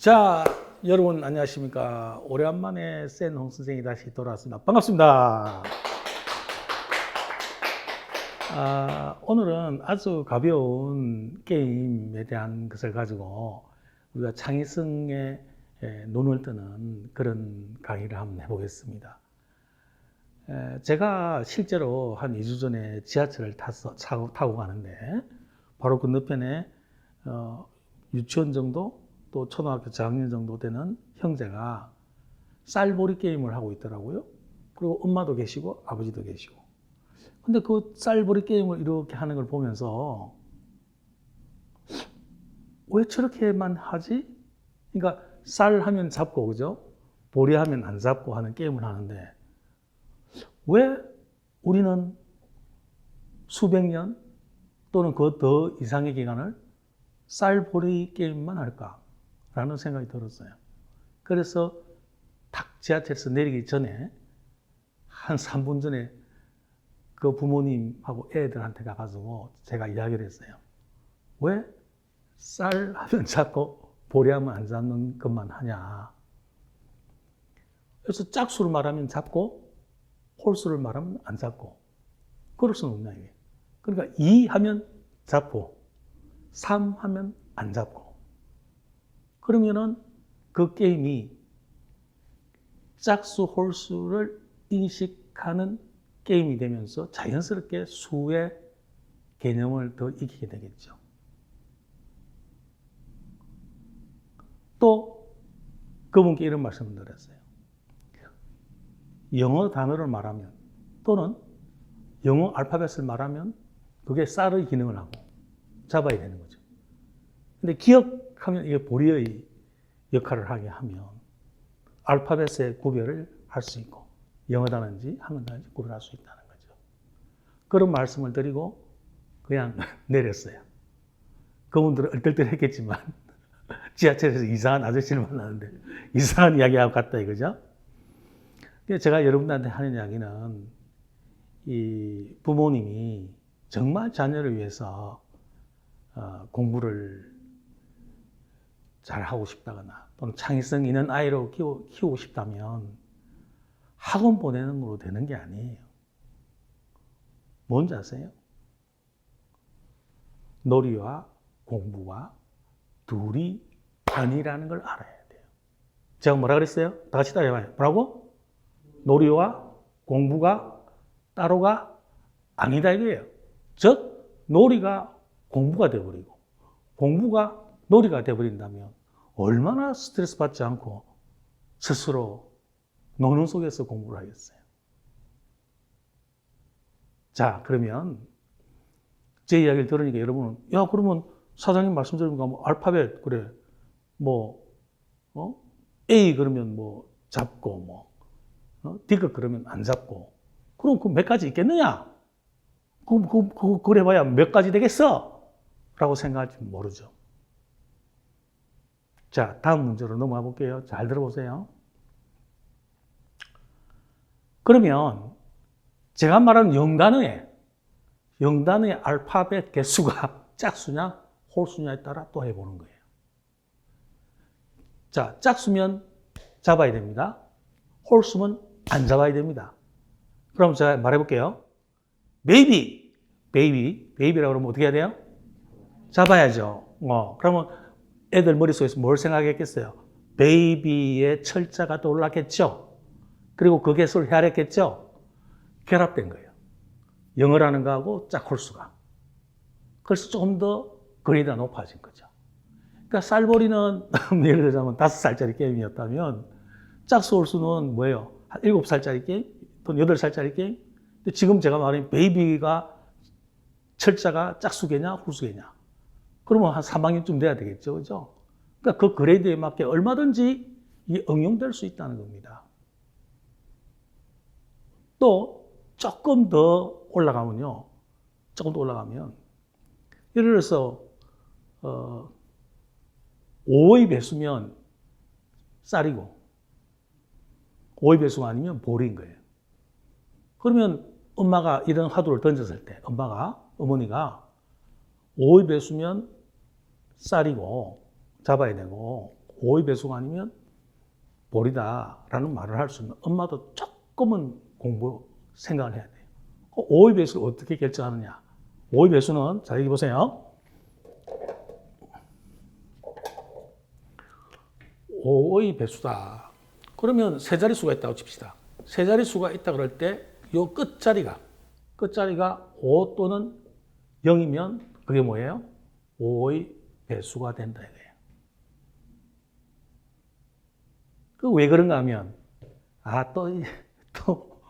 자, 여러분 안녕하십니까. 오래간만에 센 홍 선생이 다시 돌아왔습니다. 반갑습니다. 오늘은 아주 가벼운 게임에 대한 것을 가지고 우리가 창의성에 눈을 뜨는 그런 강의를 한번 해보겠습니다. 제가 실제로 한 2주 전에 지하철을 타고 가는데 바로 건너편에 유치원 정도 또 초등학교 저학년 정도 되는 형제가 쌀보리 게임을 하고 있더라고요. 그리고 엄마도 계시고 아버지도 계시고. 근데 그 쌀보리 게임을 이렇게 하는 걸 보면서 왜 저렇게만 하지? 그러니까 쌀 하면 잡고, 그죠? 보리 하면 안 잡고 하는 게임을 하는데 왜 우리는 수백 년 또는 그 더 이상의 기간을 쌀보리 게임만 할까? 라는 생각이 들었어요. 그래서 딱 지하철에서 내리기 전에 한 3분 전에 그 부모님하고 애들한테 가가지고 제가 이야기를 했어요. 왜 쌀 하면 잡고 보리 하면 안 잡는 것만 하냐. 그래서 짝수를 말하면 잡고 홀수를 말하면 안 잡고 그럴 수는 없냐 이게. 그러니까 2 하면 잡고 3 하면 안 잡고 그러면은 그 게임이 짝수, 홀수를 인식하는 게임이 되면서 자연스럽게 수의 개념을 더 익히게 되겠죠. 또 그분께 이런 말씀을 드렸어요. 영어 단어를 말하면 또는 영어 알파벳을 말하면 그게 쌀의 기능을 하고 잡아야 되는 거죠. 근데 기억하면 이게 보리의 역할을 하게 하면 알파벳의 구별을 할 수 있고 영어 단어인지 한글 단어인지 구별할 수 있다는 거죠. 그런 말씀을 드리고 그냥 내렸어요. 그분들은 얼떨떨했겠지만 지하철에서 이상한 아저씨를 만나는데 이상한 이야기하고 갔다 이거죠. 제가 여러분들한테 하는 이야기는 이 부모님이 정말 자녀를 위해서 공부를 잘 하고 싶다거나 또는 창의성 있는 아이로 키우고 싶다면 학원 보내는 걸로 되는 게 아니에요. 뭔지 아세요? 놀이와 공부가 둘이 아니라는 걸 알아야 돼요. 제가 뭐라 그랬어요? 다 같이 따라해봐요. 뭐라고? 놀이와 공부가 따로가 아니다 이거예요. 즉 놀이가 공부가 되어버리고 공부가 놀이가 되어버린다면 얼마나 스트레스 받지 않고 스스로 노는 속에서 공부를 하겠어요. 자, 그러면 제 이야기를 들으니까 여러분은 야 그러면 사장님 말씀 들으니까 뭐 알파벳 그래 뭐 A 그러면 뭐 잡고 D급 그러면 안 잡고 그럼 그 몇 가지 있겠느냐? 그래봐야 몇 가지 되겠어? 라고 생각할지 모르죠. 자, 다음 문제로 넘어가 볼게요. 잘 들어보세요. 그러면 제가 말하는 0단어의 알파벳 개수가 짝수냐 홀수냐에 따라 또 해보는 거예요. 자, 짝수면 잡아야 됩니다. 홀수면 안 잡아야 됩니다. 그럼 제가 말해볼게요. 베이비라고 그러면 어떻게 해야 돼요? 잡아야죠. 그러면 애들 머릿속에서 뭘 생각했겠어요? 베이비의 철자가 떠올랐겠죠? 그리고 그 개수를 헤아렸겠죠? 결합된 거예요. 영어라는 거하고 짝홀수가. 그래서 조금 더 그레이드가 높아진 거죠. 그러니까 쌀보리는 예를 들자면 5살짜리 게임이었다면 짝수 홀수는 뭐예요? 한 7살짜리 게임? 또는 8살짜리 게임? 근데 지금 제가 말하는 베이비가 철자가 짝수개냐 홀수개냐? 그러면 한 3학년쯤 돼야 되겠죠. 그죠? 그러니까 그 그레이드에 맞게 얼마든지 이게 응용될 수 있다는 겁니다. 또 조금 더 올라가면 예를 들어서 5의 배수면 쌀이고 5의 배수가 아니면 보리인 거예요. 그러면 엄마가 이런 화두를 던졌을 때 어머니가 5의 배수면 쌀이고 잡아야 되고 5의 배수가 아니면 볼이다라는 말을 할 수 있는 엄마도 조금은 공부 생각을 해야 돼요. 5의 배수를 어떻게 결정하느냐. 5의 배수는, 자, 여기 보세요. 5의 배수다. 그러면 세 자릿수가 있다고 칩시다. 세 자릿수가 있다 그럴 때 요 끝자리가 5 또는 0이면 그게 뭐예요? 5의 배수가 된다 이거예요. 그 왜 그런가 하면 또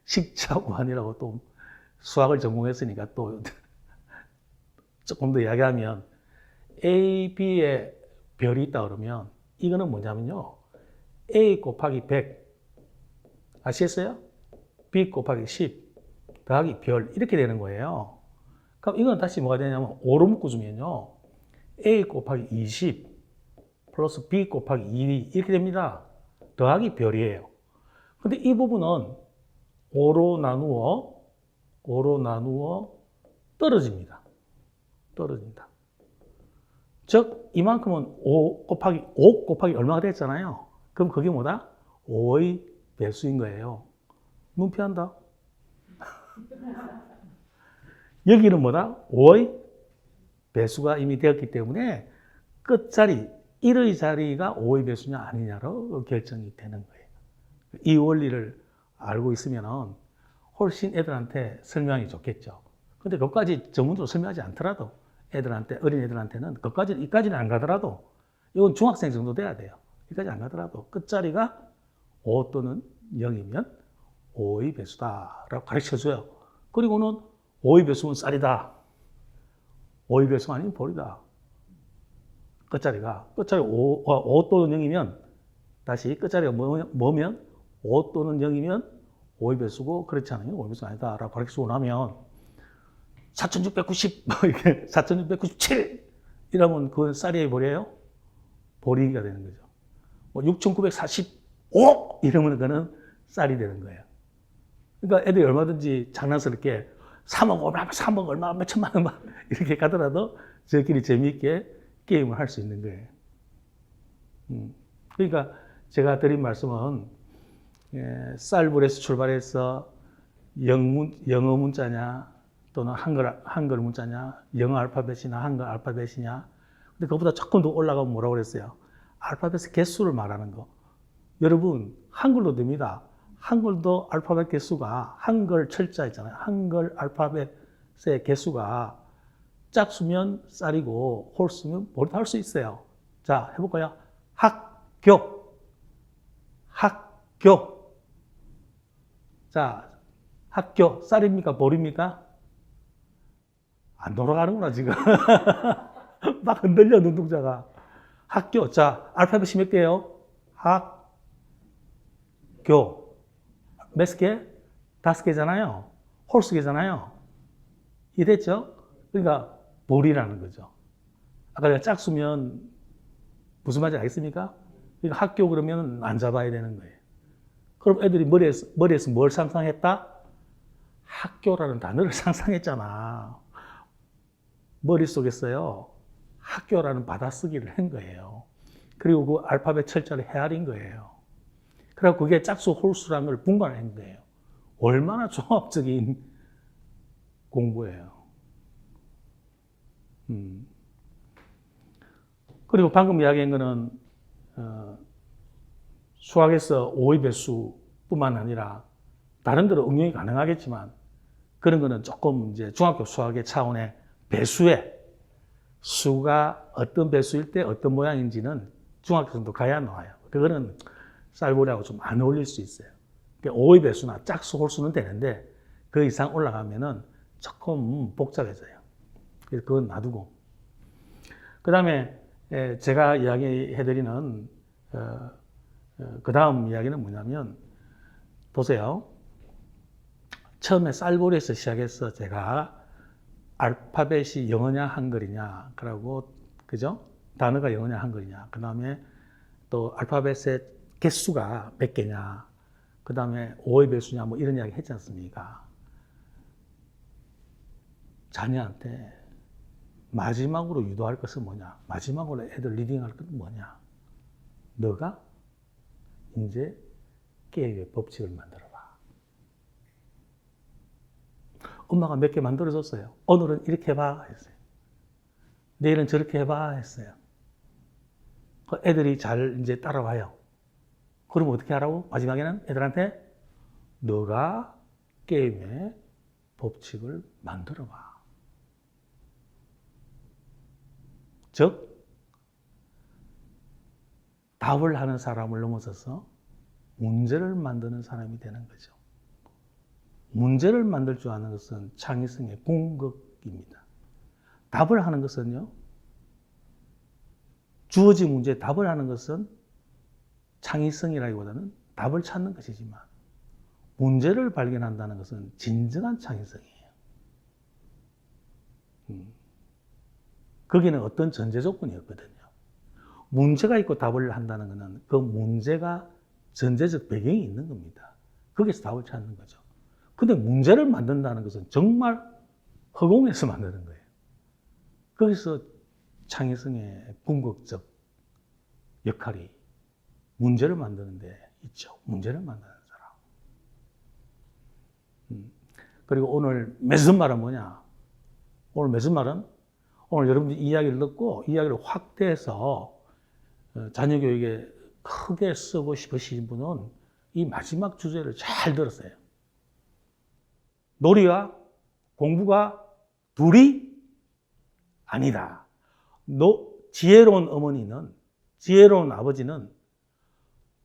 식자관이라고 또 수학을 전공했으니까 또 조금 더 이야기하면 A, B에 별이 있다 그러면 이거는 뭐냐면요. A 곱하기 100 아시겠어요? B 곱하기 10 더하기 별 이렇게 되는 거예요. 그럼 이건 다시 뭐가 되냐면 5로 묶어주면요. A 곱하기 20 플러스 B 곱하기 2 이렇게 됩니다. 더하기 별이에요. 근데 이 부분은 5로 나누어 떨어집니다. 즉 이만큼은 5 곱하기 얼마가 됐잖아요. 그럼 그게 뭐다? 5의 배수인 거예요. 눈 피한다. 여기는 뭐다? 5의 배수가 이미 되었기 때문에 끝자리 1의 자리가 5의 배수냐 아니냐로 결정이 되는 거예요. 이 원리를 알고 있으면 훨씬 애들한테 설명이 좋겠죠. 근데 그것까지 전문적으로 설명하지 않더라도 어린 애들한테는 이까지는 안 가더라도 이건 중학생 정도 돼야 돼요. 여기까지 안 가더라도 끝자리가 5 또는 0이면 5의 배수다라고 가르쳐줘요. 그리고는 5의 배수는 쌀이다. 5의 배수가 아니면 볼이다. 끝자리 5 또는 0이면 다시 끝자리가 뭐면 5 또는 0이면 5의 배수고 그렇지 않으면 5의 배수가 아니다 라고 가르쳐주고 나면 4690 이렇게 4697 이러면 그건 쌀이에요 볼이에요? 볼이가 되는 거죠. 6945 이러면 그거는 쌀이 되는 거예요. 그러니까 애들이 얼마든지 장난스럽게 3억 얼마 몇 천만 원 막 이렇게 가더라도 저희끼리 재미있게 게임을 할 수 있는 거예요. 그러니까 제가 드린 말씀은 쌀볼에서 출발해서 영어 문자냐 또는 한글 문자냐 영어 알파벳이나 한글 알파벳이냐 근데 그것보다 조금 더 올라가면 뭐라고 그랬어요? 알파벳의 개수를 말하는 거. 여러분 한글도 됩니다. 한글도 알파벳 개수가 한글 철자 있잖아요. 한글 알파벳의 개수가 짝수면 쌀이고 홀수면 볼이다 할 수 있어요. 자, 해볼까요? 학교. 자, 학교 쌀입니까? 볼입니까? 안 돌아가는구나 지금. 막 흔들려 눈동자가. 학교. 자, 알파벳이 몇 개예요? 학교. 몇 개? 5개잖아요. 홀수개잖아요. 이해됐죠? 그러니까 볼이라는 거죠. 아까 내가 짝수면 무슨 말인지 알겠습니까? 그러니까 학교 그러면 안 잡아야 되는 거예요. 그럼 애들이 머리에서 뭘 상상했다? 학교라는 단어를 상상했잖아. 머릿속에서요. 학교라는 받아쓰기를 한 거예요. 그리고 그 알파벳 철자를 헤아린 거예요. 그래서 그게 짝수 홀수라는 걸 분간한 거예요. 얼마나 종합적인 공부예요. 그리고 방금 이야기한 거는 수학에서 5의 배수뿐만 아니라 다른 데로 응용이 가능하겠지만 그런 거는 조금 이제 중학교 수학의 차원의 배수의 수가 어떤 배수일 때 어떤 모양인지는 중학교 정도 가야 나와요. 그거는 쌀볼이하고 좀 안 어울릴 수 있어요. 그러니까 5의 배수나 짝수 홀수는 되는데 그 이상 올라가면은 조금 복잡해져요. 그래서 그건 놔두고. 그 다음에 제가 이야기해드리는 그 다음 이야기는 뭐냐면 보세요. 처음에 쌀볼에서 시작해서 제가 알파벳이 영어냐 한글이냐 그러고 그죠? 단어가 영어냐 한글이냐 그 다음에 또 알파벳의 개수가 몇 개냐 그 다음에 5의 배수냐 뭐 이런 이야기 했지 않습니까? 자녀한테 마지막으로 유도할 것은 뭐냐? 마지막으로 애들 리딩할 것은 뭐냐? 너가 이제 게임의 법칙을 만들어봐. 엄마가 몇 개 만들어줬어요. 오늘은 이렇게 해봐 했어요. 내일은 저렇게 해봐 했어요. 애들이 잘 이제 따라와요. 그럼 어떻게 하라고? 마지막에는 애들한테 너가 게임의 법칙을 만들어봐. 즉, 답을 하는 사람을 넘어서서 문제를 만드는 사람이 되는 거죠. 문제를 만들 줄 아는 것은 창의성의 궁극입니다. 답을 하는 것은요, 주어진 문제에 답을 하는 것은 창의성이라기보다는 답을 찾는 것이지만, 문제를 발견한다는 것은 진정한 창의성이에요. 거기는 어떤 전제 조건이 없거든요. 문제가 있고 답을 한다는 것은 그 문제가 전제적 배경이 있는 겁니다. 거기서 답을 찾는 거죠. 근데 문제를 만든다는 것은 정말 허공에서 만드는 거예요. 거기서 창의성의 궁극적 역할이 문제를 만드는 데 있죠. 문제를 만드는 사람. 그리고 오늘 맺은말은 뭐냐? 오늘 맺은말은 오늘 여러분들이 이야기를 듣고 이야기를 확대해서 자녀 교육에 크게 쓰고 싶으신 분은 이 마지막 주제를 잘 들었어요. 놀이와 공부가 둘이 아니다. 지혜로운 어머니는, 지혜로운 아버지는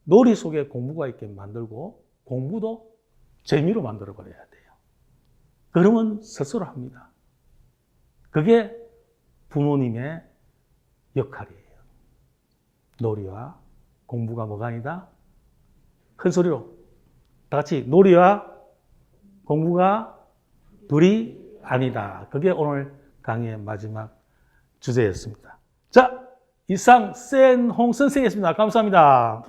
놀이 속에 공부가 있게 만들고 공부도 재미로 만들어버려야 돼요. 그러면 스스로 합니다. 그게 부모님의 역할이에요. 놀이와 공부가 뭐가 아니다? 큰 소리로 다 같이 놀이와 공부가 둘이 아니다. 그게 오늘 강의의 마지막 주제였습니다. 자, 이상 센홍 선생이었습니다. 감사합니다.